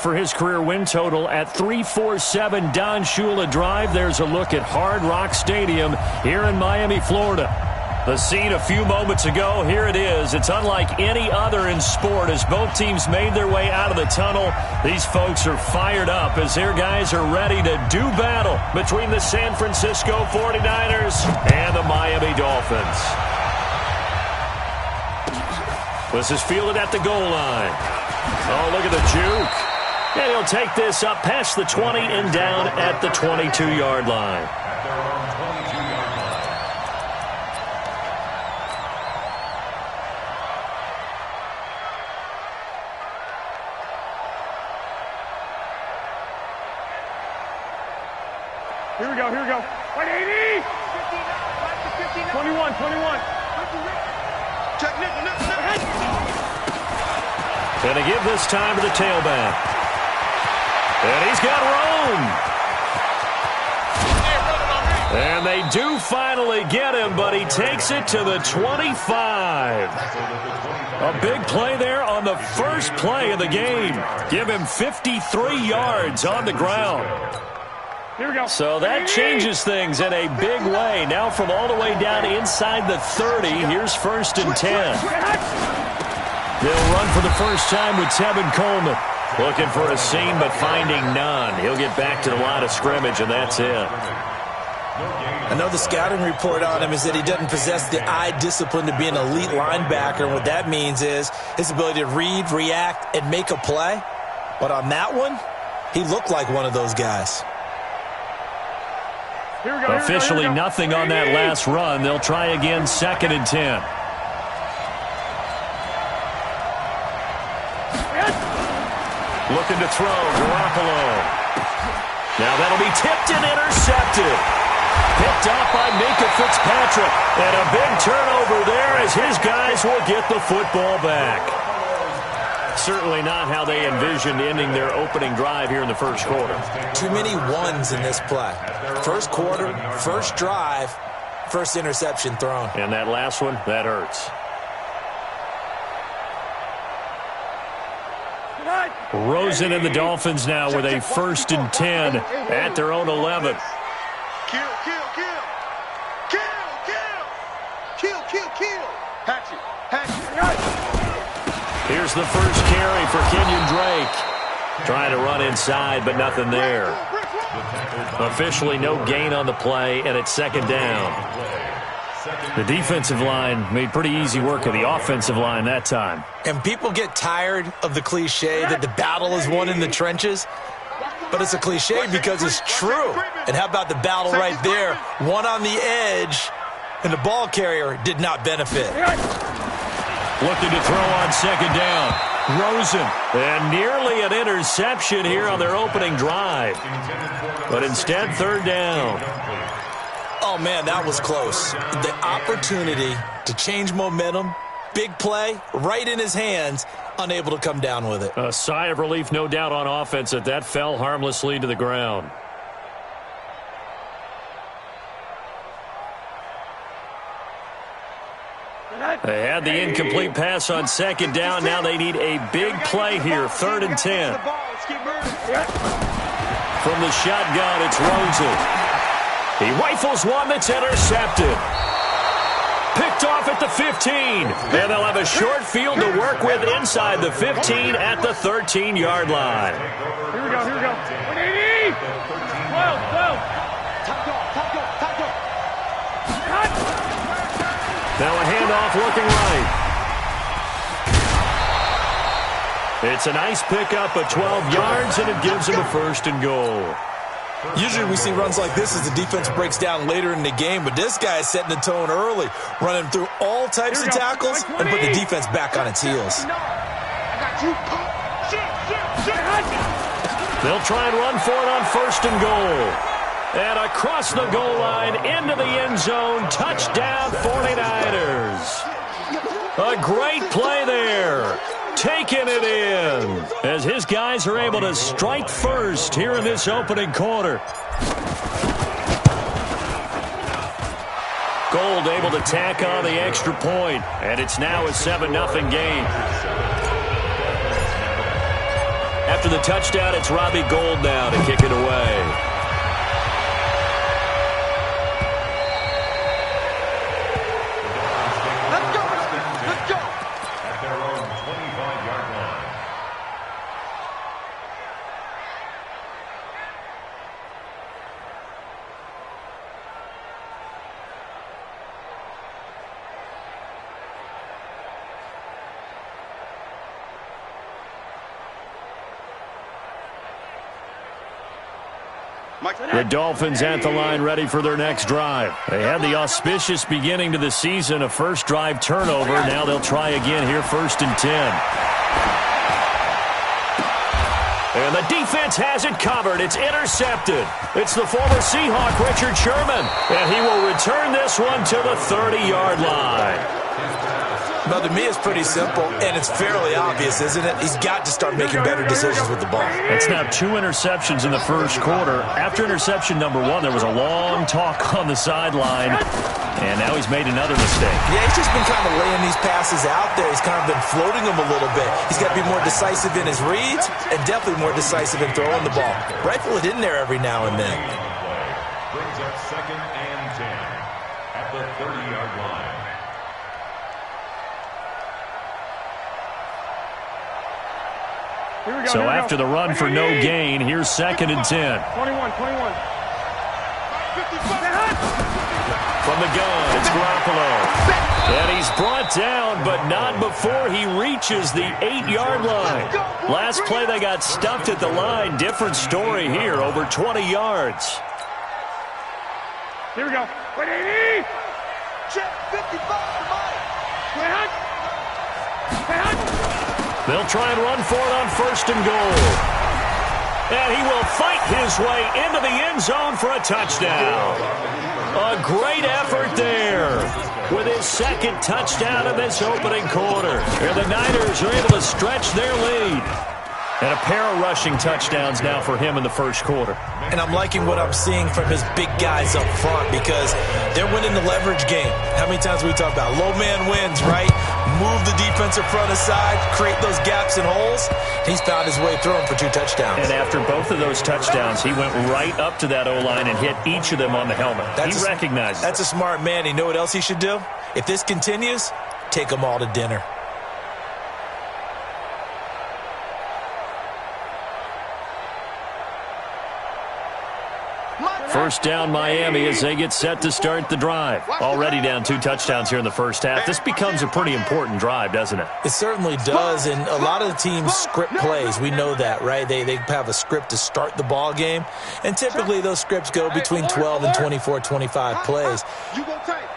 For his career win total at 347 Don Shula Drive. There's a look at Hard Rock Stadium here in Miami, Florida. The scene a few moments ago, here it is. It's unlike any other in sport as both teams made their way out of the tunnel. These folks are fired up as their guys are ready to do battle between the San Francisco 49ers and the Miami Dolphins. This is fielded at the goal line. Oh, look at the juke. And he'll take this up past the 20 and down at the 22-yard line. Here we go, here we go. 180! 21, 21. Gonna give this time to the tailback. And he's got room. And they do finally get him, but he takes it to the 25. A big play there on the first play of the game. Give him 53 yards on the ground. Here we go. So that changes things in a big way. Now from all the way down inside the 30, here's 1st and 10. They'll run for the first time with Tevin Coleman. Looking for a seam, but finding none. He'll get back to the line of scrimmage, and that's it. I know the scouting report on him is that he doesn't possess the eye discipline to be an elite linebacker. And what that means is his ability to read, react, and make a play. But on that one, he looked like one of those guys. Here we go, Officially here we go. Nothing on that last run. They'll try again 2nd and 10. Looking to throw, Garoppolo. Now that'll be tipped and intercepted. Picked off by Minkah Fitzpatrick. And a big turnover there as his guys will get the football back. Certainly not how they envisioned ending their opening drive here in the first quarter. Too many ones in this play. First quarter, first drive, first interception thrown. And that last one, that hurts. Rosen and the Dolphins now with a 1st and 10 at their own 11. Kill. Here's the first carry for Kenyon Drake. Trying to run inside, but nothing there. Officially no gain on the play, and it's 2nd down. The defensive line made pretty easy work of the offensive line that time. And people get tired of the cliche that the battle is won in the trenches. But it's a cliche because it's true. And how about the battle right there? One on the edge, and the ball carrier did not benefit. Looking to throw on 2nd down. Rosen. And nearly an interception here on their opening drive. But instead, 3rd down. Oh, man, that was close. The opportunity to change momentum, big play, right in his hands, unable to come down with it. A sigh of relief, no doubt, on offense that fell harmlessly to the ground. They had the incomplete pass on 2nd down. Now they need a big play here, 3rd and 10. From the shotgun, it's Rosen. He rifles one that's intercepted. Picked off at the 15. And they'll have a short field to work with inside the 15 at the 13-yard line. Here we go, here we go. 180! 12. Now a handoff looking right. It's a nice pickup of 12 yards, and it gives him a 1st and goal. Usually we see runs like this as the defense breaks down later in the game, but this guy is setting the tone early, running through all types of tackles and put the defense back on its heels. They'll try and run for it on 1st and goal. And across the goal line, into the end zone, touchdown 49ers. A great play there. Taking it in as his guys are able to strike first here in this opening quarter. Gold able to tack on the extra point, and it's now a 7-0 game. After the touchdown, it's Robbie Gould now to kick it away. The Dolphins at the line ready for their next drive. They had the auspicious beginning to the season, a first drive turnover. Now they'll try again here, 1st and 10. And the defense has it covered. It's intercepted. It's the former Seahawk, Richard Sherman. And he will return this one to the 30-yard line. Well, to me, it's pretty simple, and it's fairly obvious, isn't it? He's got to start making better decisions with the ball. It's now 2 interceptions in the first quarter. After interception number 1, there was a long talk on the sideline, and now he's made another mistake. Yeah, he's just been kind of laying these passes out there. He's kind of been floating them a little bit. He's got to be more decisive in his reads and definitely more decisive in throwing the ball. Rifle it in there every now and then. Brings up 2nd and 10 at the 30-yard line. So after the run for no gain, here's 2nd and 10. 21. From the gun, it's Garoppolo. And he's brought down, but not before he reaches the 8-yard line. Last play, they got stuffed at the line. Different story here, over 20 yards. Here we go. 180. Check 55 for Mike. They'll try and run for it on 1st and goal. And he will fight his way into the end zone for a touchdown. A great effort there with his 2nd touchdown of this opening quarter. And the Niners are able to stretch their lead. And a pair of rushing touchdowns now for him in the first quarter. And I'm liking what I'm seeing from his big guys up front because they're winning the leverage game. How many times we talk about low man wins, right? Move the defensive front aside, create those gaps and holes. He's found his way through them for 2 touchdowns. And after both of those touchdowns, he went right up to that O-line and hit each of them on the helmet. He recognizes. That's a smart man. You know what else he should do? If this continues, take them all to dinner. First down Miami as they get set to start the drive. Already down 2 touchdowns here in the first half. This becomes a pretty important drive, doesn't it? It certainly does, and a lot of the teams script plays. We know that, right? They have a script to start the ball game, and typically those scripts go between 12 and 24, 25 plays.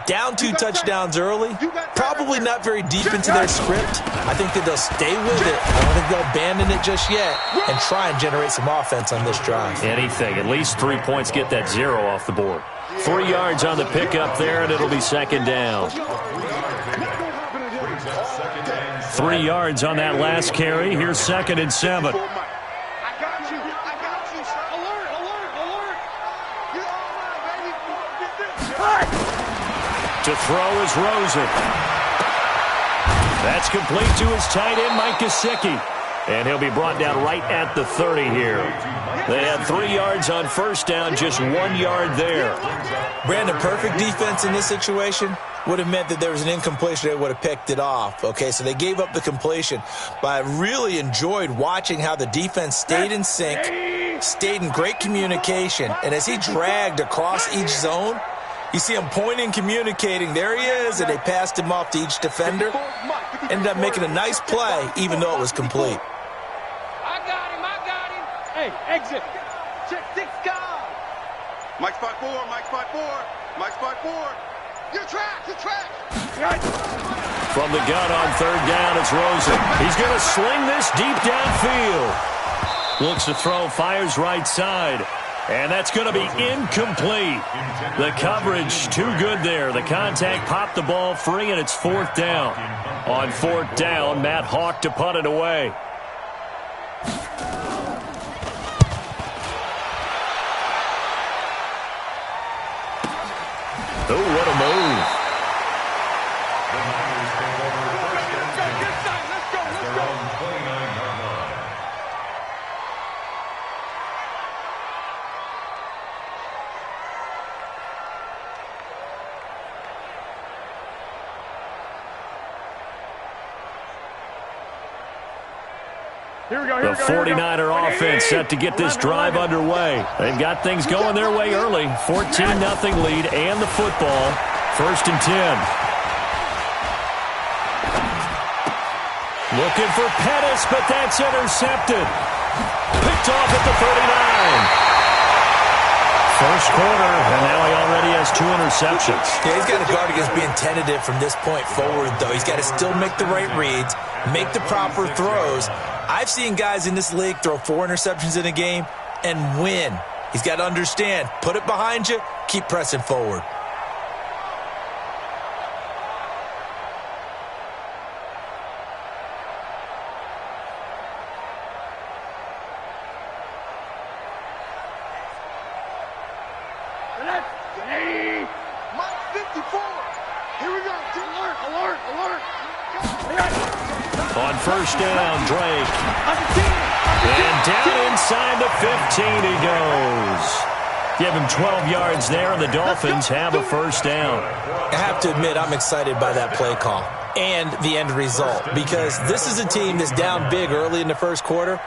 Down 2 touchdowns early, probably not very deep into their script. I think that they'll stay with it. I don't think they'll abandon it just yet and try and generate some offense on this drive. Anything. At least 3 points, get that 0 off the board. 3 yards on the pickup there, and it'll be 2nd down. 3 yards on that last carry. Here's 2nd and 7. To throw is Rosen. That's complete to his tight end, Mike Gesicki. And he'll be brought down right at the 30 here. They had 3 yards on first down, just 1 yard there. Brandon, perfect defense in this situation would have meant that there was an incompletion. They would have picked it off. Okay, so they gave up the completion. But I really enjoyed watching how the defense stayed in sync, stayed in great communication. And as he dragged across each zone, you see him pointing, communicating. There he is, and they passed him off to each defender. Ended up making a nice play, even though it was complete. I got him. Hey, exit. Check 6 guys. Mike spot 4. Your track. From the gun on 3rd down, it's Rosen. He's going to sling this deep downfield. Looks to throw, fires right side. And that's going to be incomplete. The coverage too good there. The contact popped the ball free, and it's 4th down. On 4th down, Matt Hawk to punt it away. Oh, what a move. The 49er offense set to get this drive underway. They've got things going their way early. 14-0 lead and the football. 1st and 10. Looking for Pettis, but that's intercepted. Picked off at the 39. First quarter, and now he already has 2 interceptions. Yeah, he's got to guard against being tentative from this point forward, though. He's got to still make the right reads, make the proper throws. I've seen guys in this league throw 4 interceptions in a game and win. He's got to understand, put it behind you, keep pressing forward. On first down, Drake. And down inside the 15 he goes. Give him 12 yards there, and the Dolphins have a first down. I have to admit, I'm excited by that play call and the end result, because this is a team that's down big early in the first quarter,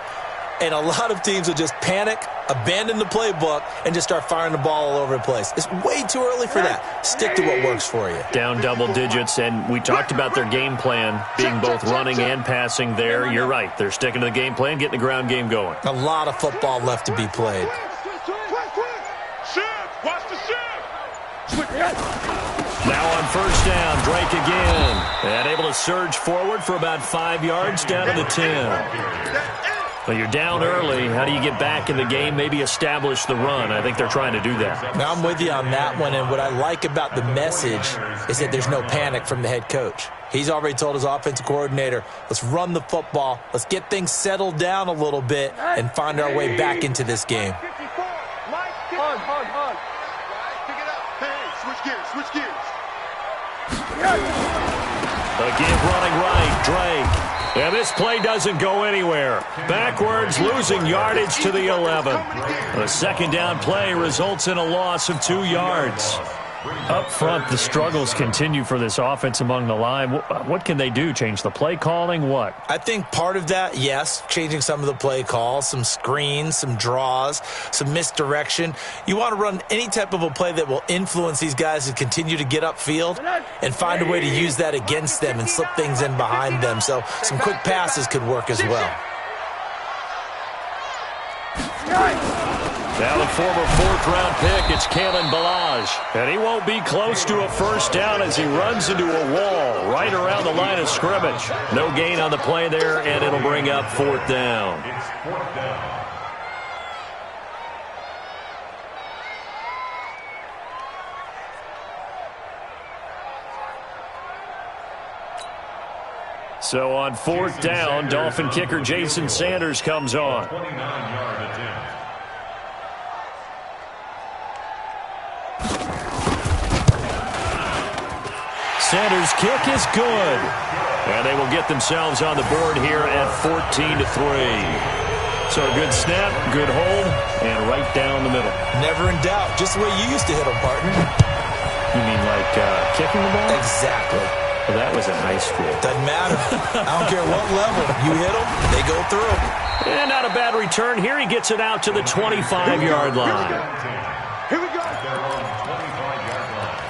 and a lot of teams will just panic, abandon the playbook, and just start firing the ball all over the place. It's way too early for that. Stick to what works for you. Down double digits, and we talked about their game plan being both running and passing there. You're right. They're sticking to the game plan, getting the ground game going. A lot of football left to be played. Watch the shift. Now on first down, Drake again. And able to surge forward for about 5 yards down to the 10. Well, you're down early. How do you get back in the game, maybe establish the run? I think they're trying to do that. Now, I'm with you on that one, and what I like about the message is that there's no panic from the head coach. He's already told his offensive coordinator, let's run the football, let's get things settled down a little bit, and find our way back into this game. Hard. Pick it up. Hey, switch gears. Again, running right, Drake. And this play doesn't go anywhere. Backwards, losing yardage to the 11. The second down play results in a loss of 2 yards. Up front, the struggles continue for this offense among the line. What can they do? Change the play calling? What? I think part of that, yes, changing some of the play calls, some screens, some draws, some misdirection. You want to run any type of a play that will influence these guys to continue to get upfield and find a way to use that against them and slip things in behind them. So some quick passes could work as well. Now the former fourth-round pick, it's Kalen Ballage. And he won't be close to a first down as he runs into a wall right around the line of scrimmage. No gain on the play there, and it'll bring up 4th down. It's 4th down. So on 4th down, Dolphin kicker Jason Sanders comes on. 29-yard attempt. Sanders' kick is good. And they will get themselves on the board here at 14-3. So a good snap, good hold, and right down the middle. Never in doubt. Just the way you used to hit them, partner. You mean like kicking the ball? Exactly. Well, that was in high school. Doesn't matter. I don't care what level. You hit them, they go through. And not a bad return. Here he gets it out to the 25-yard line. Here we go. Their own 25-yard line.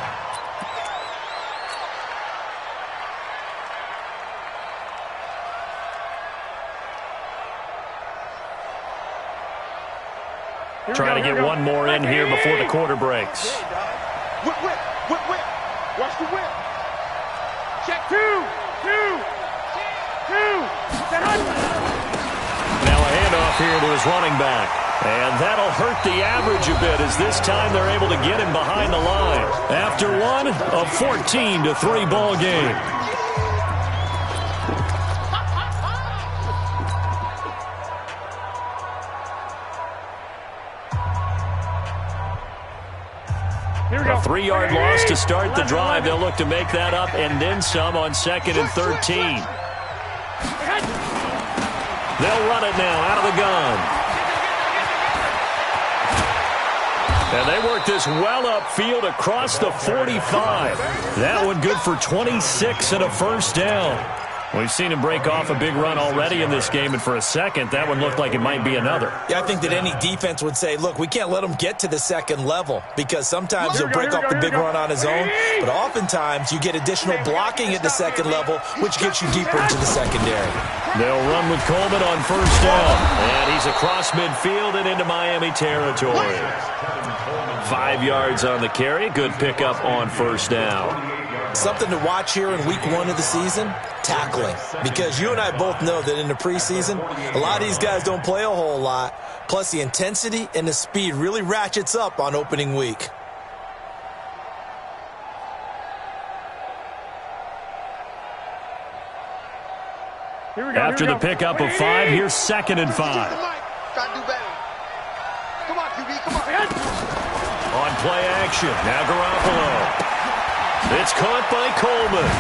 Trying to get one more in here before the quarter breaks. Whip. Watch the whip. Check two. Now a handoff here to his running back. And that'll hurt the average a bit as this time they're able to get him behind the line. After one, a 14-3 ball game. A 3-yard loss to start the drive. They'll look to make that up and then some on 2nd and 13. They'll run it now out of the gun. And they work this well upfield across the 45. That one good for 26 and a first down. We've seen him break off a big run already in this game, and for a second, that one looked like it might be another. Yeah, I think that any defense would say, look, we can't let him get to the second level because sometimes he'll break off the big run on his own, but oftentimes you get additional blocking at the second level, which gets you deeper into the secondary. They'll run with Coleman on first down, and he's across midfield and into Miami territory. 5 yards on the carry. Good pickup on first down. Something to watch here in week 1 of the season, tackling. Because you and I both know that in the preseason, a lot of these guys don't play a whole lot. Plus, the intensity and the speed really ratchets up on opening week. After the pickup of 5, here's 2nd and 5. Try to do better. Come on, QB, come on. On play action, now Garoppolo. It's caught by Coleman.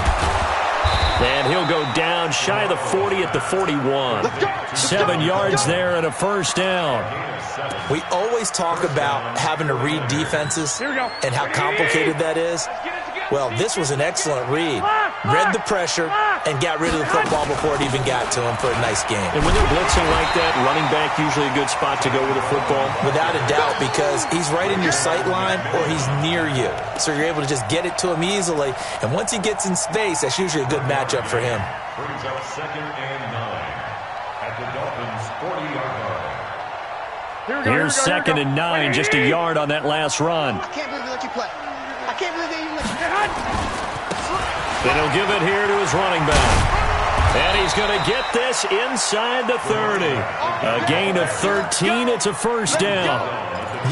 And he'll go down shy of the 40 at the 41. 7 yards there and a first down. We always talk about having to read defenses and how complicated that is. Well, this was an excellent read. Read the pressure and got rid of the football before it even got to him for a nice game. And when they're blitzing like that, running back usually a good spot to go with a football? Without a doubt, because he's right in your sight line or he's near you. So you're able to just get it to him easily. And once he gets in space, that's usually a good matchup for him. Brings up 2nd and 9 at the Dolphins' 40-yard line. Here's 2nd and 9, just a yard on that last run. I can't believe they let you play. I can't believe they even let you. Then he'll give it here to his running back. And he's going to get this inside the 30. A gain of 13. It's a first down.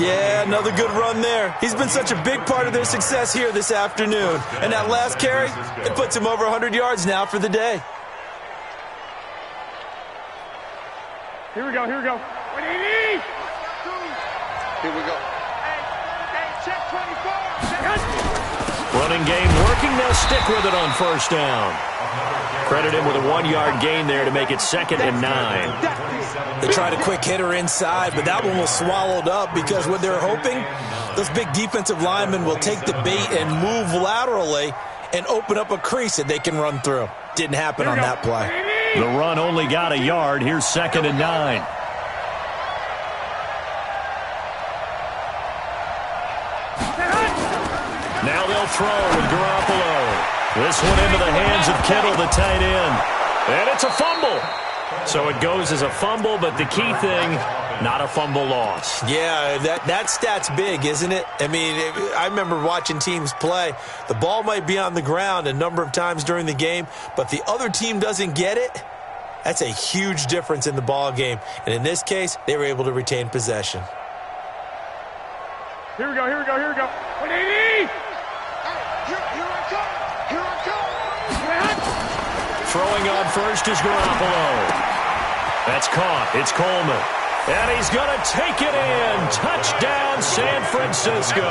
Yeah, another good run there. He's been such a big part of their success here this afternoon. And that last carry, it puts him over 100 yards now for the day. Here we go. Here we go. Hey, check 24. Running game working. They'll stick with it on first down. Credit him with a 1-yard gain there to make it 2nd and 9. They tried a quick hitter inside, but that one was swallowed up because what they're hoping, those big defensive linemen will take the bait and move laterally and open up a crease that they can run through. Didn't happen on that play. The run only got a yard. Here's 2nd and 9. Now they'll throw with Garoppolo. This one into the hands of Kittle, the tight end. And it's a fumble. So it goes as a fumble, but the key thing, not a fumble loss. Yeah, that stat's big, isn't it? I mean, I remember watching teams play. The ball might be on the ground a number of times during the game, but the other team doesn't get it. That's a huge difference in the ball game. And in this case, they were able to retain possession. Here we go. 180. Here I come. Throwing on first is Garoppolo. That's caught. It's Coleman. And he's going to take it in. Touchdown, San Francisco.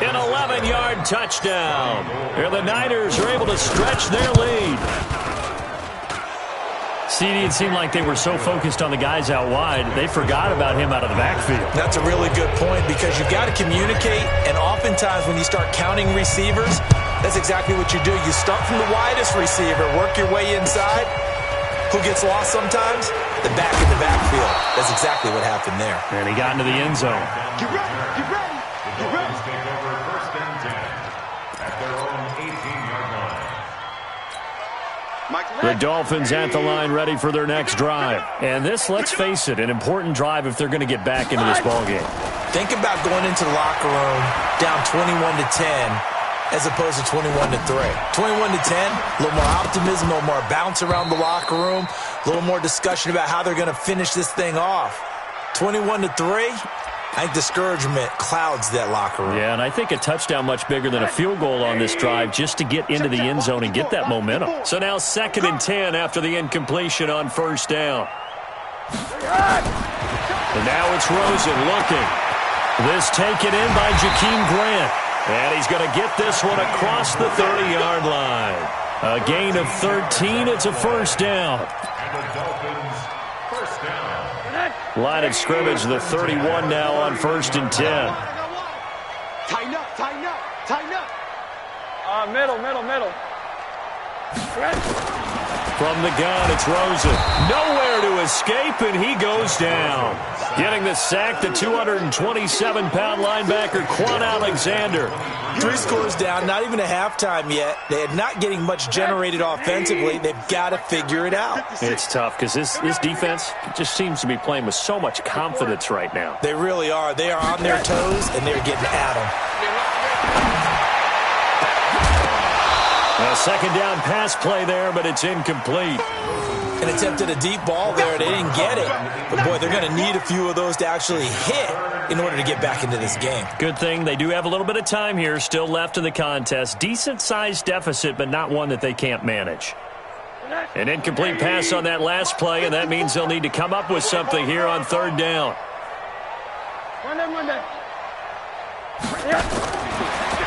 An 11-yard touchdown. Here the Niners are able to stretch their lead. CD, it seemed like they were so focused on the guys out wide, they forgot about him out of the backfield. That's a really good point because you've got to communicate, and oftentimes when you start counting receivers, that's exactly what you do. You start from the widest receiver, work your way inside. Who gets lost sometimes? The back in the backfield. That's exactly what happened there. And he got into the end zone. Get ready. The Dolphins take over 1st and 10 at their own 18-yard line. The Dolphins at the line ready for their next drive. And this, let's face it, an important drive if they're going to get back into this ballgame. Think about going into the locker room down 21-10 as opposed to 21-3. 21-10, a little more optimism, a little more bounce around the locker room, a little more discussion about how they're going to finish this thing off. 21-3, I think discouragement clouds that locker room. Yeah, and I think a touchdown much bigger than a field goal on this drive just to get into the end zone and get that momentum. So now 2nd and 10 after the incompletion on first down. And now it's Rosen looking. This taken in by Jakeem Grant. And he's going to get this one across the 30-yard line. A gain of 13. It's a first down. And the Dolphins, first down. Line of scrimmage, the 31 now on 1st and 10. Tighten up. Middle. From the gun, it's Rosen. Nowhere to escape, and he goes down. Getting the sack, the 227-pound linebacker, Quan Alexander. 3 scores down, not even a halftime yet. They are not getting much generated offensively. They've got to figure it out. It's tough because this defense just seems to be playing with so much confidence right now. They really are. They are on their toes, and they're getting at them. A second down pass play there, but it's incomplete. And attempted a deep ball there. They didn't get it. But, boy, they're going to need a few of those to actually hit in order to get back into this game. Good thing they do have a little bit of time here still left in the contest. Decent-sized deficit, but not one that they can't manage. An incomplete pass on that last play, and that means they'll need to come up with something here on third down.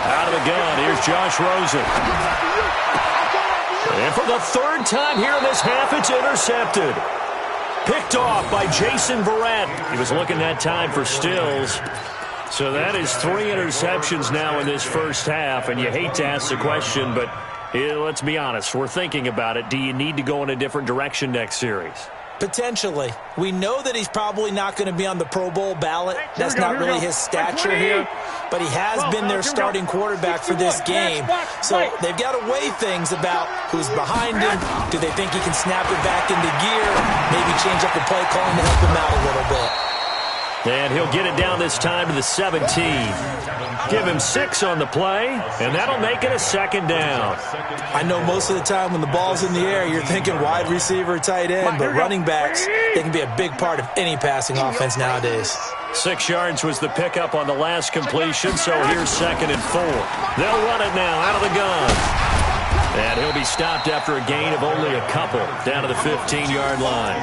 Out of the gun, here's Josh Rosen. And for the third time here in this half, it's intercepted. Picked off by Jason Verrett. He was looking that time for Stills. So that is 3 interceptions now in this first half. And you hate to ask the question, but let's be honest. We're thinking about it. Do you need to go in a different direction next series? Potentially. We know that he's probably not going to be on the Pro Bowl ballot. That's not really his stature here. But he has been their starting quarterback for this game. So they've got to weigh things about who's behind him. Do they think he can snap it back into gear? Maybe change up the play calling to help him out a little bit. And he'll get it down this time to the 17. Give him 6 on the play, and that'll make it a second down. I know most of the time when the ball's in the air, you're thinking wide receiver, tight end, but running backs, they can be a big part of any passing offense nowadays. 6 yards was the pickup on the last completion, so here's 2nd and 4. They'll run it now out of the gun. And he'll be stopped after a gain of only a couple, down to the 15-yard line.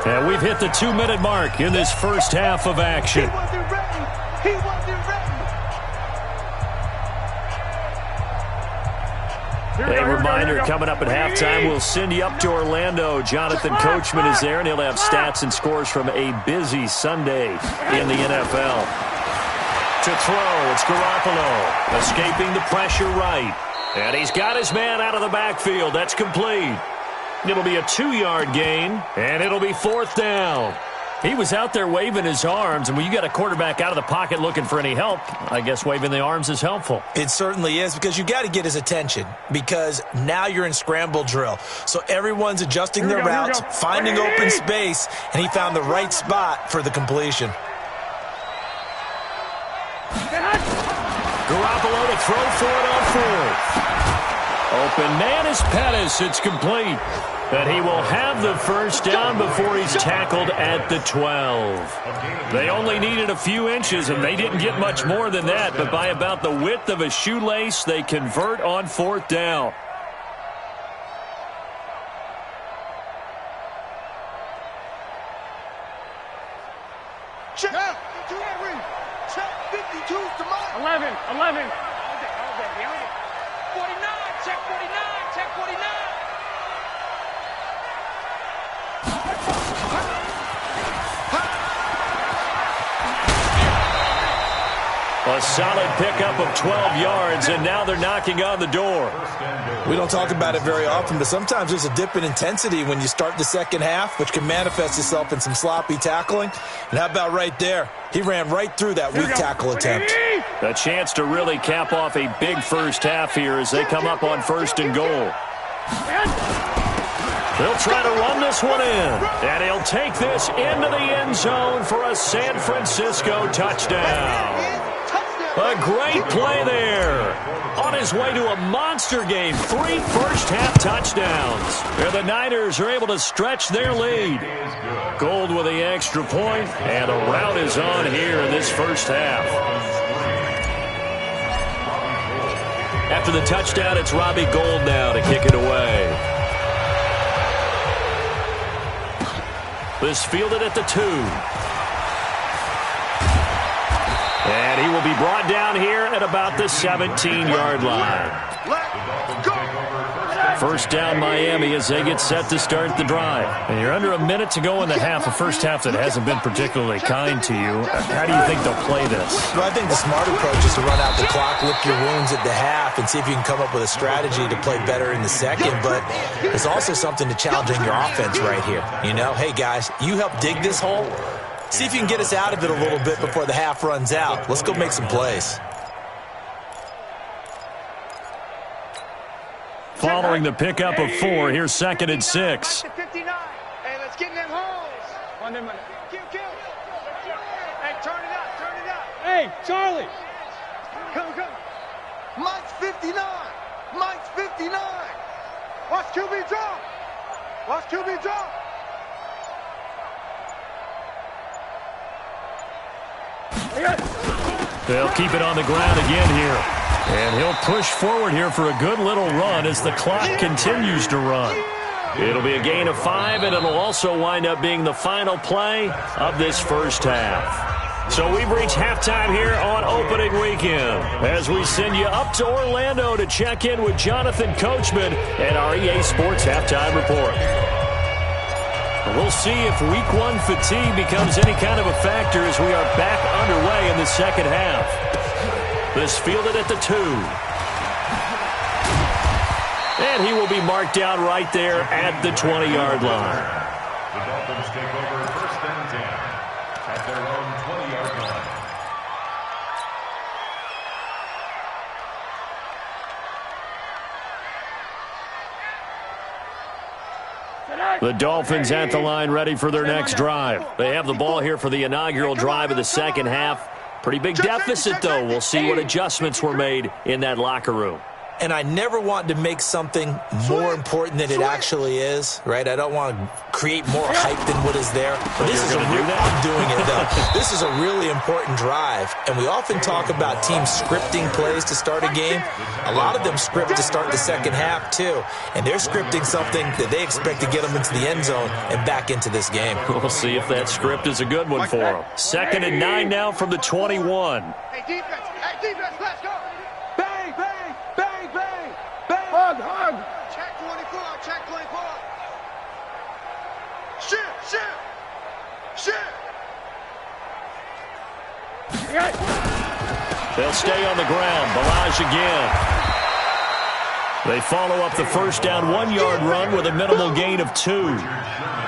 And we've hit the 2-minute mark in this first half of action. He wasn't ready. A reminder, coming up at halftime, we'll send you up to Orlando. Jonathan Coachman is there, and he'll have stats and scores from a busy Sunday in the NFL. To throw, it's Garoppolo, escaping the pressure right. And he's got his man out of the backfield. That's complete. It'll be a 2-yard gain, and it'll be 4th down. He was out there waving his arms, and when you got a quarterback out of the pocket looking for any help, I guess waving the arms is helpful. It certainly is, because you got to get his attention, because now you're in scramble drill. So everyone's adjusting their routes, finding open space, and he found the right spot for the completion. Garoppolo to throw for it on 4th. Open man is Pettis. It's complete. But he will have the first down before he's tackled at the 12. They only needed a few inches, and they didn't get much more than that. But by about the width of a shoelace, they convert on 4th down. Check 52's to mine. 11. 49, check 49, check 49. A solid pickup of 12 yards, and now they're knocking on the door. We don't talk about it very often, but sometimes there's a dip in intensity when you start the second half, which can manifest itself in some sloppy tackling. And how about right there? He ran right through that weak tackle attempt. A chance to really cap off a big first half here as they come up on 1st and goal. They'll try to run this one in, and he'll take this into the end zone for a San Francisco touchdown. A great play there. On his way to a monster game, 3 first-half touchdowns. And the Niners are able to stretch their lead. Gold with the extra point, and a rout is on here in this first half. After the touchdown, it's Robbie Gould now to kick it away. This fielded at the 2. And he will be brought down here at about the 17-yard line. First down Miami as they get set to start the drive. And you're under a minute to go in the half, a first half that hasn't been particularly kind to you. How do you think they'll play this? Well, I think the smart approach is to run out the clock, lick your wounds at the half, and see if you can come up with a strategy to play better in the second. But there's also something to challenging your offense right here. You know, hey, guys, you help dig this hole. See if you can get us out of it a little bit before the half runs out. Let's go make some plays. Following the pickup of 4, here's 2nd and 6. Hey, let's get in them holes. Kill. Hey, turn it up. Hey, Charlie. Come. Mike's 59. Mike's 59. Watch QB drop. They'll keep it on the ground again here. And he'll push forward here for a good little run as the clock continues to run. It'll be a gain of 5, and it'll also wind up being the final play of this first half. So we've reached halftime here on opening weekend as we send you up to Orlando to check in with Jonathan Coachman and our EA Sports Halftime Report. We'll see if Week 1 fatigue becomes any kind of a factor as we are back underway in the second half. This fielded at the 2. And he will be marked down right there at the 20-yard line. The Dolphins take over first and 10 at their own 20-yard line. The Dolphins at the line ready for their next drive. They have the ball here for the inaugural drive of the second half. Pretty big deficit, though. We'll see what adjustments were made in that locker room. And I never want to make something more important than it actually is, right? I don't want to create more hype than what is there. But this is I'm doing it, though. This is a really important drive. And we often talk about teams scripting plays to start a game. A lot of them script to start the second half, too. And they're scripting something that they expect to get them into the end zone and back into this game. We'll see if that script is a good one for them. 2nd and 9 now from the 21. Hey, defense, let's go. Bang. Hug. Check 24. Shit. They'll stay on the ground. Balaj again. They follow up the first down 1-yard run with a minimal gain of 2.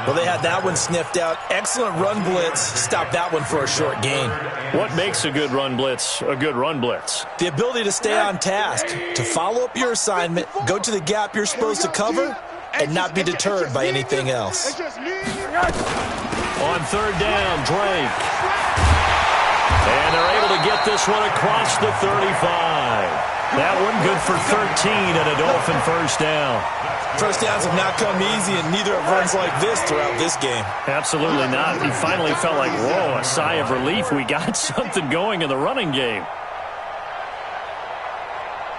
Well, they had that one sniffed out. Excellent run blitz. Stop that one for a short gain. What makes a good run blitz a good run blitz? The ability to stay on task, to follow up your assignment, go to the gap you're supposed to cover, and not be deterred by anything else. On 3rd down, Drake. And they're able to get this one across the 35. That one good for 13 and a Dolphin first down. First downs have not come easy, and neither have runs like this throughout this game. Absolutely not. He finally felt like, whoa, a sigh of relief. We got something going in the running game.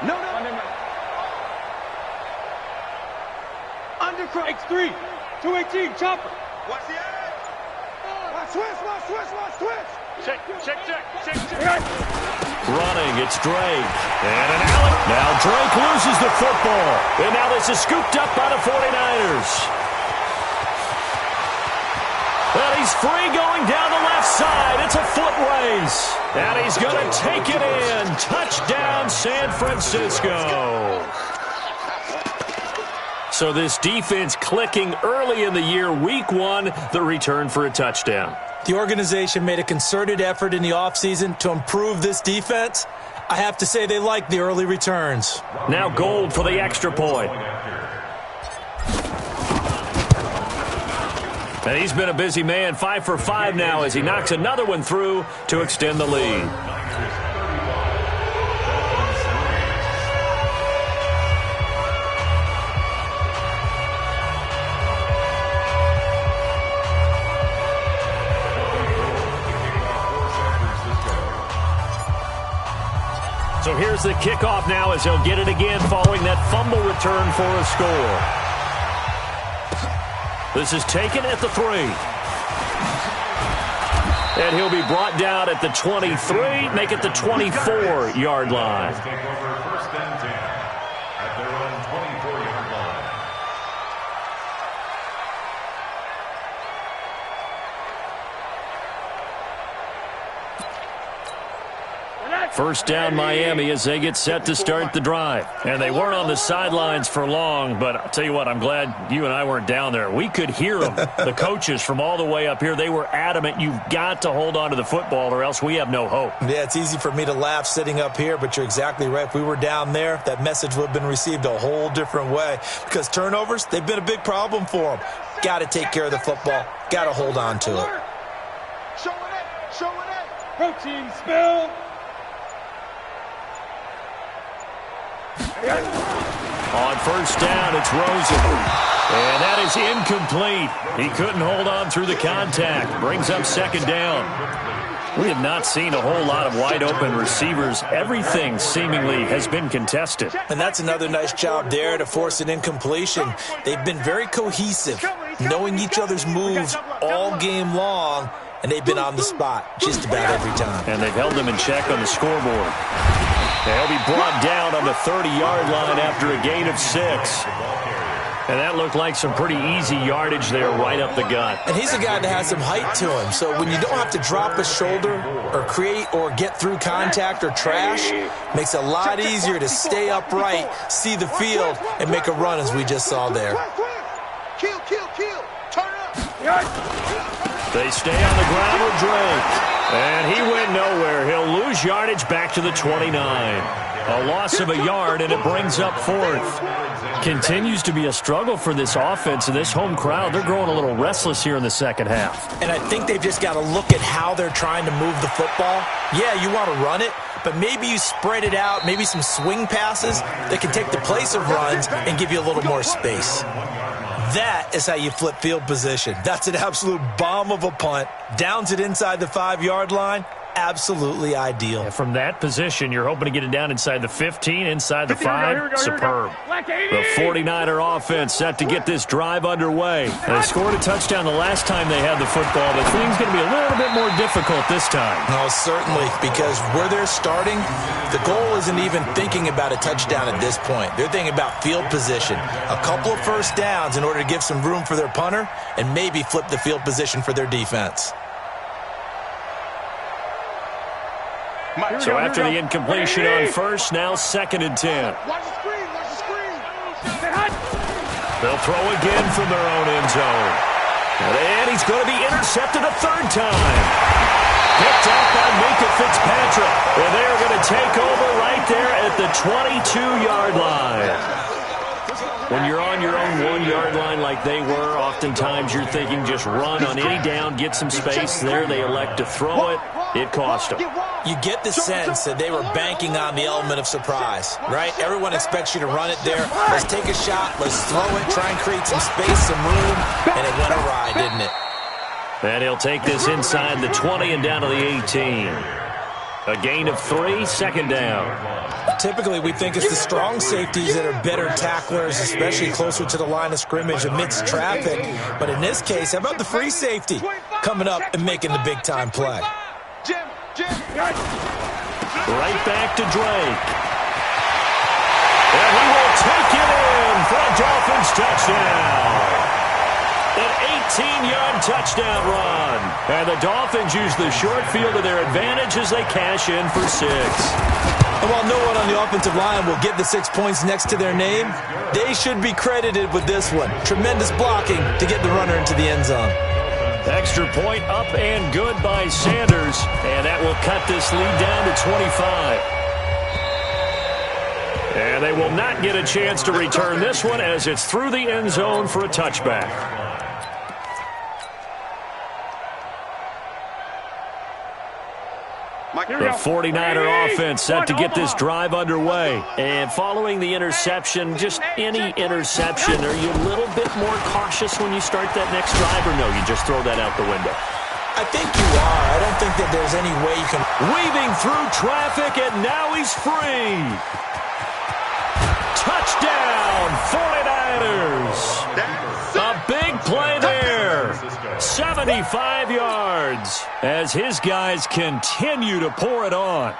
No. Under X 3. 218, chopper. Watch the edge. Watch switch. Check. Running, it's Drake. And an alley. Now Drake loses the football. And now this is scooped up by the 49ers. And he's free going down the left side. It's a foot race. And he's going to take it in. Touchdown, San Francisco. So this defense clicking early in the year, week 1, the return for a touchdown. The organization made a concerted effort in the offseason to improve this defense. I have to say they like the early returns. Now Gold for the extra point. And he's been a busy man, 5 for 5 now as he knocks another one through to extend the lead. So here's the kickoff now as he'll get it again following that fumble return for a score. This is taken at the 3. And he'll be brought down at the 23, make it the 24-yard line. Take over first and 10 at their own 24-yard line. First down Miami as they get set to start the drive. And they weren't on the sidelines for long, but I'll tell you what, I'm glad you and I weren't down there. We could hear them, the coaches from all the way up here. They were adamant, you've got to hold on to the football or else we have no hope. Yeah, it's easy for me to laugh sitting up here, but you're exactly right. If we were down there, that message would have been received a whole different way because turnovers, they've been a big problem for them. Got to take care of the football. Got to hold on to it. Show it. Show it. Protein spill. On first down, it's Rosen. And that is incomplete. He couldn't hold on through the contact. Brings up second down. We have not seen a whole lot of wide-open receivers. Everything seemingly has been contested. And that's another nice job there to force an incompletion. They've been very cohesive, knowing each other's moves all game long, and they've been on the spot just about every time. And they've held them in check on the scoreboard. They'll be brought down on the 30-yard line after a gain of 6. And that looked like some pretty easy yardage there right up the gut. And he's a guy that has some height to him. So when you don't have to drop a shoulder or create or get through contact or trash, makes it a lot easier to stay upright, see the field, and make a run as we just saw there. Kill. Turn up. They stay on the ground with Drake. And he went nowhere. He'll lose yardage back to the 29. A loss of a yard, and it brings up fourth. Continues to be a struggle for this offense and this home crowd. They're growing a little restless here in the second half. And I think they've just got to look at how they're trying to move the football. Yeah, you want to run it, but maybe you spread it out, maybe some swing passes that can take the place of runs and give you a little more space. That is how you flip field position. That's an absolute bomb of a punt. Downs it inside the 5-yard line. Absolutely ideal. And from that position, you're hoping to get it down inside the 15, inside the 5. Superb. The 49er offense set to get this drive underway. They scored a touchdown the last time they had the football, but things going to be a little bit more difficult this time. No, certainly, because where they're starting, the goal isn't even thinking about a touchdown at this point. They're thinking about field position. A couple of first downs in order to give some room for their punter and maybe flip the field position for their defense. So after the incompletion on first, now 2nd and 10. Watch the screen. They'll throw again from their own end zone. And he's going to be intercepted a third time. Picked up by Minka Fitzpatrick. And they're going to take over right there at the 22-yard line. When you're on your own 1-yard line like they were, oftentimes you're thinking just run on any down, get some space there. They elect to throw it. It cost them. You get the sense that they were banking on the element of surprise, right? Everyone expects you to run it there. Let's take a shot. Let's throw it. Try and create some space, some room. And it went awry, didn't it? And he'll take this inside the 20 and down to the 18. A gain of 3, 2nd down. Typically, we think it's the strong safeties that are better tacklers, especially closer to the line of scrimmage amidst traffic. But in this case, how about the free safety coming up and making the big-time play? Right back to Drake. And he will take it in for a Dolphins touchdown. An 18-yard touchdown run. And the Dolphins use the short field to their advantage as they cash in for 6. And while no one on the offensive line will get the 6 points next to their name, they should be credited with this one. Tremendous blocking to get the runner into the end zone. Extra point up and good by Sanders. And that will cut this lead down to 25. And they will not get a chance to return this one as it's through the end zone for a touchback. The 49er offense set to get this drive underway. And following the interception, just any interception, are you a little bit more cautious when you start that next drive, or no, you just throw that out the window? I think you are. I don't think that there's any way you can... Weaving through traffic, and now he's free. Touchdown, 49ers. A big play there. 75 yards as his guys continue to pour it on.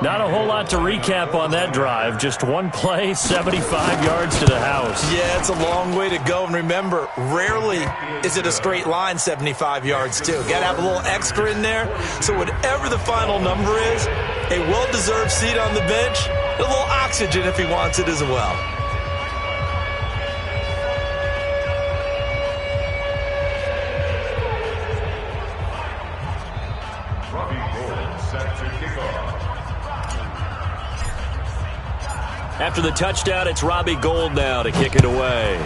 Not a whole lot to recap on that drive. Just one play, 75 yards to the house. Yeah, it's a long way to go. And remember, rarely is it a straight line 75 yards, too. Got to have a little extra in there. So whatever the final number is, a well-deserved seat on the bench, a little oxygen if he wants it as well. After the touchdown, it's Robbie Gould now to kick it away.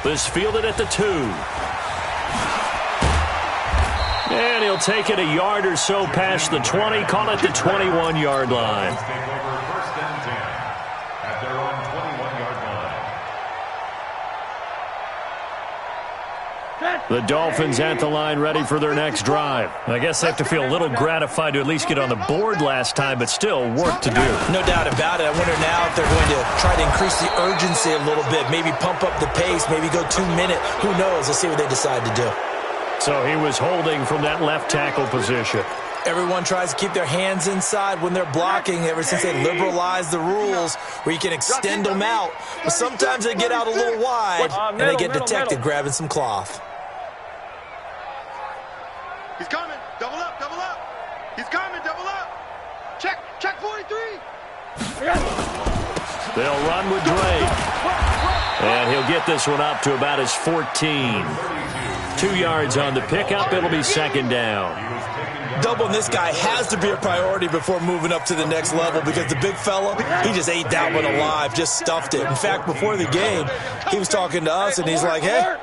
This fielded at the 2. And he'll take it a yard or so past the 20, call it the 21-yard line. The Dolphins at the line ready for their next drive. I guess they have to feel a little gratified to at least get on the board last time, but still work to do. No doubt about it. I wonder now if they're going to try to increase the urgency a little bit, maybe pump up the pace, maybe go 2 minute. Who knows? Let's see what they decide to do. So he was holding from that left tackle position. Everyone tries to keep their hands inside when they're blocking ever since they liberalized the rules where you can extend them out. But sometimes they get out a little wide and they get detected grabbing some cloth. He's coming. Double up, double up. He's coming, double up. Check 43. They'll run with Drake. And he'll get this one up to about his 14. 2 yards on the pickup. It'll be second down. Doubling this guy has to be a priority before moving up to the next level because the big fella, he just ate that one alive, just stuffed it. In fact, before the game, he was talking to us, and he's like, hey,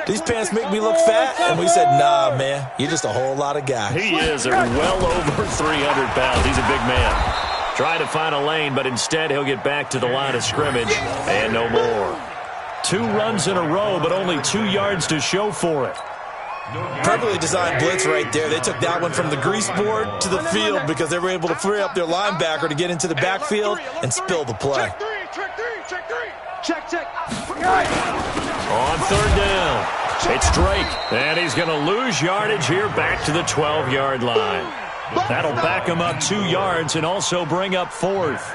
these pants make me look fat? And we said, nah, man, you're just a whole lot of guy. He is well over 300 pounds. He's a big man. Trying to find a lane, but instead he'll get back to the line of scrimmage and no more. 2 runs in a row, but only 2 yards to show for it. Perfectly designed blitz right there. They took that one from the grease board to the field because they were able to free up their linebacker to get into the backfield and spill the play. Check. On third down, it's Drake, and he's going to lose yardage here back to the 12-yard line. That'll back him up 2 yards and also bring up fourth.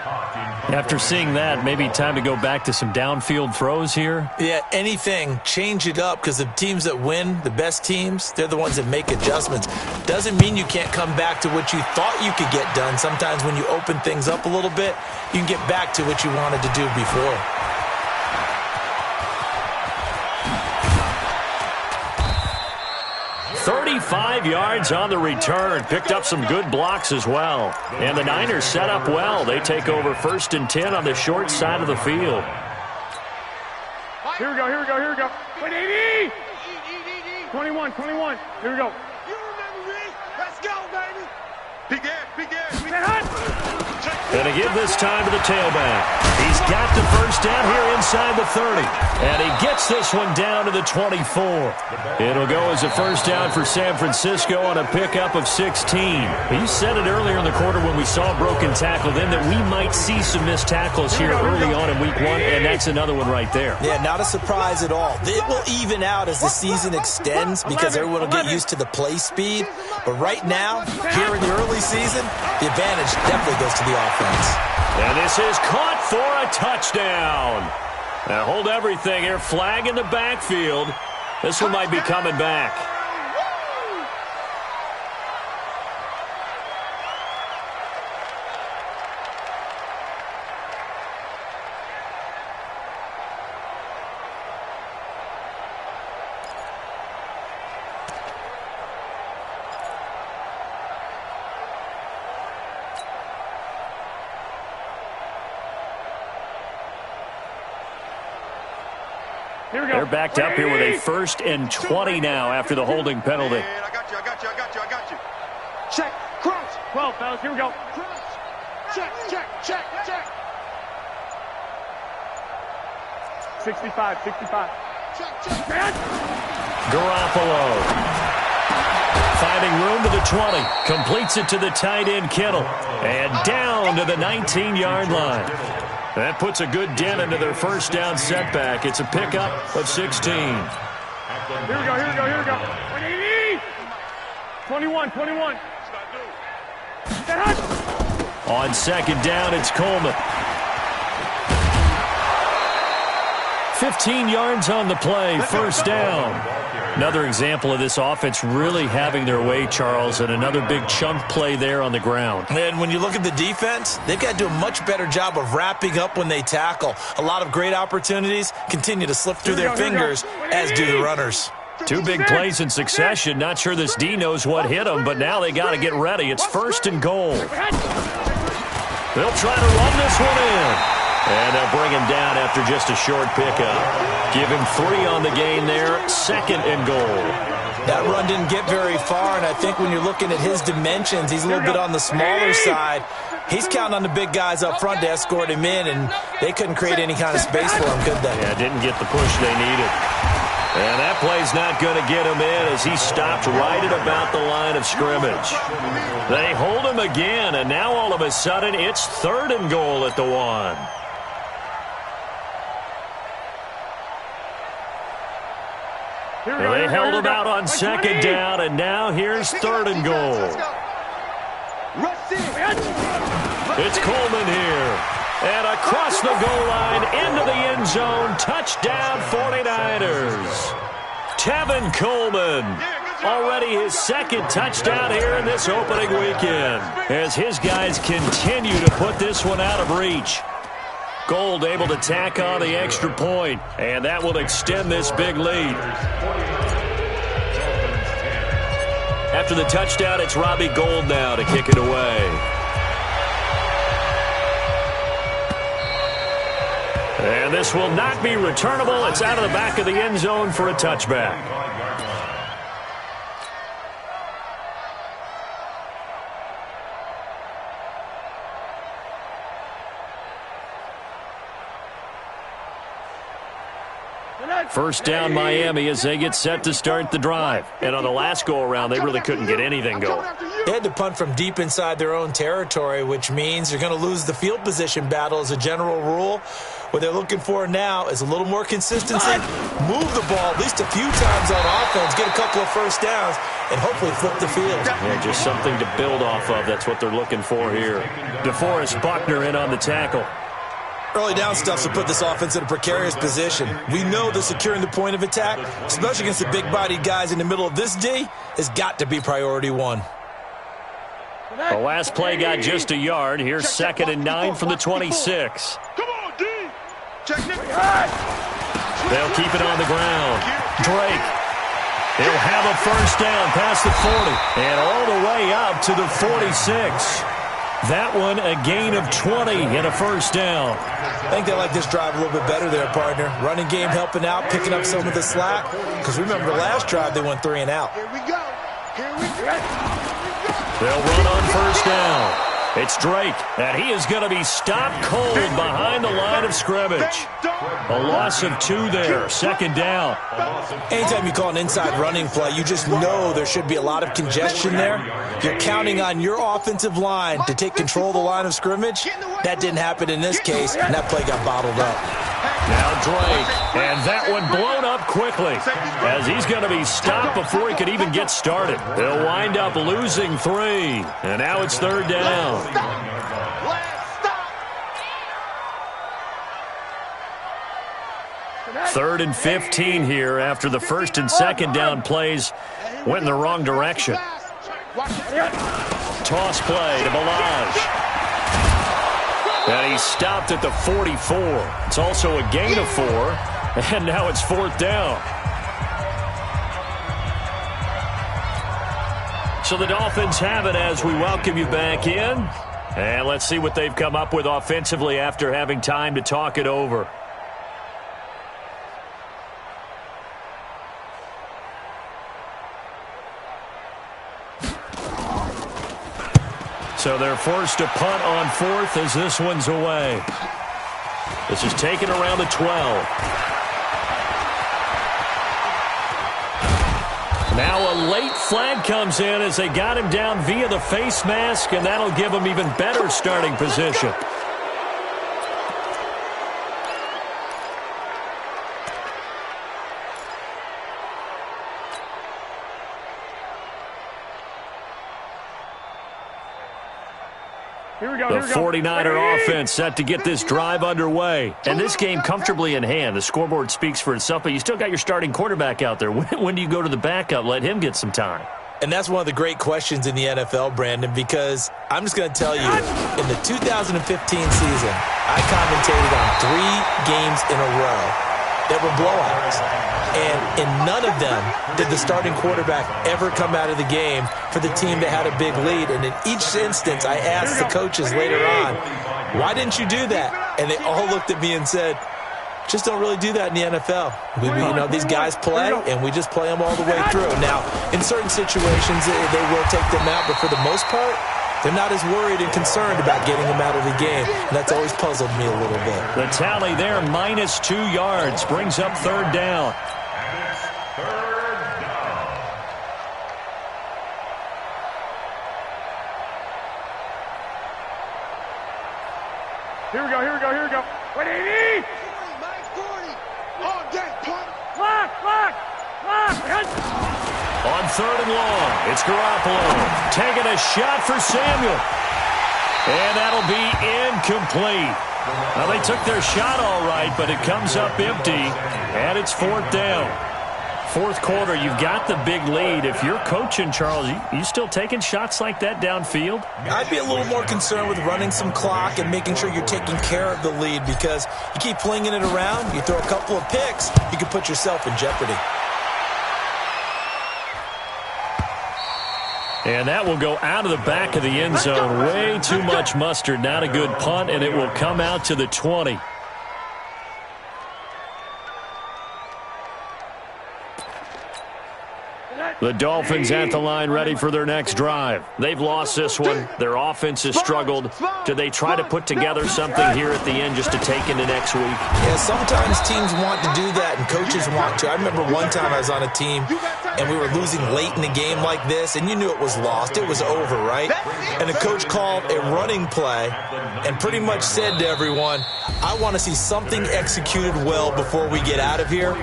After seeing that, maybe time to go back to some downfield throws here. Yeah, anything, change it up because the teams that win, the best teams, they're the ones that make adjustments. Doesn't mean you can't come back to what you thought you could get done. Sometimes when you open things up a little bit, you can get back to what you wanted to do before. 35 yards on the return. Picked up some good blocks as well. And the Niners set up well. They take over 1st and 10 on the short side of the field. Here we go. Wait, 80! 21. Here we go. You remember me? Let's go, baby. Big ass. And to give this time to the tailback. He's got the first down here inside the 30. And he gets this one down to the 24. It'll go as a first down for San Francisco on a pickup of 16. You said it earlier in the quarter when we saw a broken tackle then that we might see some missed tackles here early on in week 1, and that's another one right there. Yeah, not a surprise at all. It will even out as the season extends because everyone will get used to the play speed. But right now, here in the early season, the advantage definitely goes to the offense. And this is caught for a touchdown. Now hold everything here. Flag in the backfield. This one might be coming back. They're backed up here with a 1st and 20 now after the holding penalty. I got you. Check, crouch. 12, fellas, here we go. Check. 65. Check. Garoppolo finding room to the 20. Completes it to the tight end, Kittle. And down to the 19-yard line. That puts a good dent into their first down setback. It's a pickup of 16. Here we go. 180. 21. On second down, it's Coleman. 15 yards on the play, first down. Another example of this offense really having their way, Charles, and another big chunk play there on the ground. And when you look at the defense, they've got to do a much better job of wrapping up when they tackle. A lot of great opportunities continue to slip through their fingers, as do the runners. Two big plays in succession. Not sure this D knows what hit them, but now they got to get ready. It's first and goal. They'll try to run this one in. And they'll bring him down after just a short pickup. Give him 3 on the gain there, second and goal. That run didn't get very far, and I think when you're looking at his dimensions, he's a little bit on the smaller side. He's counting on the big guys up front to escort him in, and they couldn't create any kind of space for him, could they? Yeah, didn't get the push they needed. And that play's not going to get him in as he stopped right at about the line of scrimmage. They hold him again, and now all of a sudden it's third and goal at the 1. They held him out on second down, and now here's third and goal. It's Coleman here. And across the goal line, into the end zone, touchdown 49ers. Tevin Coleman, already his second touchdown here in this opening weekend, as his guys continue to put this one out of reach. Gold able to tack on the extra point, and that will extend this big lead. After the touchdown, it's Robbie Gould now to kick it away. And this will not be returnable. It's out of the back of the end zone for a touchback. First down Miami as they get set to start the drive. And on the last go-around, they really couldn't get anything going. They had to punt from deep inside their own territory, which means you're going to lose the field position battle as a general rule. What they're looking for now is a little more consistency, move the ball at least a few times on offense, get a couple of first downs, and hopefully flip the field. Yeah, just something to build off of. That's what they're looking for here. DeForest Buckner in on the tackle. Early down stuff to put this offense in a precarious position. We know that securing the point of attack, especially against the big-bodied guys in the middle of this D, has got to be priority 1. The last play got just a yard. Here's second and 9 from the 26. Come on, D. Check it. They'll keep it on the ground. Drake. He'll have a first down past the 40 and all the way up to the 46. That one a gain of 20 and a first down. I think they like this drive a little bit better there, partner. Running game helping out, picking up some of the slack. Because remember the last drive, they went 3 and out. Here we go. They'll run on first down. It's Drake, and he is going to be stopped cold behind the line of scrimmage. A loss of 2 there, second down. Anytime you call an inside running play, you just know there should be a lot of congestion there. You're counting on your offensive line to take control of the line of scrimmage. That didn't happen in this case, and that play got bottled up. Now Drake, and that one blown up quickly as he's going to be stopped before he could even get started. They'll wind up losing 3, and now it's third down. Third and 15 here after the first and second down plays went in the wrong direction. Toss play to Balaj. And he's stopped at the 44. It's also a gain of 4, and now it's fourth down. So the Dolphins have it as we welcome you back in. And let's see what they've come up with offensively after having time to talk it over. So they're forced to punt on 4th as this one's away. This is taken around the 12. Now a late flag comes in as they got him down via the face mask, and that'll give him even better starting position. The 49er offense set to get this drive underway. And this game comfortably in hand. The scoreboard speaks for itself, but you still got your starting quarterback out there. When do you go to the backup? Let him get some time. And that's one of the great questions in the NFL, Brandon, because I'm just going to tell you, in the 2015 season, I commentated on 3 games in a row that were blowouts. And in none of them did the starting quarterback ever come out of the game for the team that had a big lead. And in each instance, I asked the coaches later on, why didn't you do that? And they all looked at me and said, just don't really do that in the NFL. These guys play, and we just play them all the way through. Now, in certain situations, they will take them out, but for the most part, they're not as worried and concerned about getting them out of the game. And that's always puzzled me a little bit. The tally there, -2 yards, brings up 3rd down. Here we go. What do you need? Lock. On 3rd and long, it's Garoppolo taking a shot for Samuel. And that'll be incomplete. Now, they took their shot all right, but it comes up empty, and it's 4th down. 4th quarter, you've got the big lead. If you're coaching, Charles, you still taking shots like that downfield? I'd be a little more concerned with running some clock and making sure you're taking care of the lead, because you keep flinging it around, you throw a couple of picks, you can put yourself in jeopardy. And that will go out of the back of the end zone. Way too much mustard. Not a good punt, and it will come out to the 20. The Dolphins at the line, ready for their next drive. They've lost this one. Their offense has struggled. Do they try to put together something here at the end just to take into next week? Yeah, sometimes teams want to do that, and coaches want to. I remember one time I was on a team, and we were losing late in a game like this, and you knew it was lost. It was over, right? And the coach called a running play and pretty much said to everyone, I want to see something executed well before we get out of here.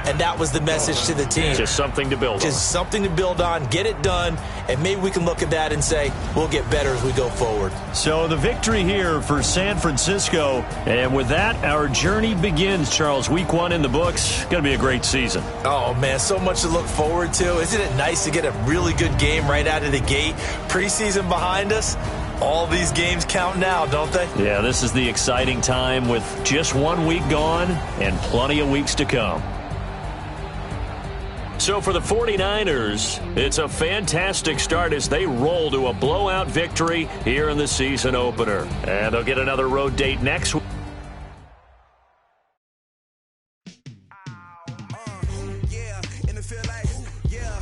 And that was the message to the team. Just something to build on. Just something to build on, get it done, and maybe we can look at that and say, we'll get better as we go forward. So the victory here for San Francisco. And with that, our journey begins, Charles. Week 1 in the books. Going to be a great season. Oh, man, so much to look forward to. Isn't it nice to get a really good game right out of the gate? Preseason behind us. All these games count now, don't they? Yeah, this is the exciting time with just 1 week gone and plenty of weeks to come. So for the 49ers, it's a fantastic start as they roll to a blowout victory here in the season opener. And they'll get another road date next week. Yeah, and it feel like, yeah.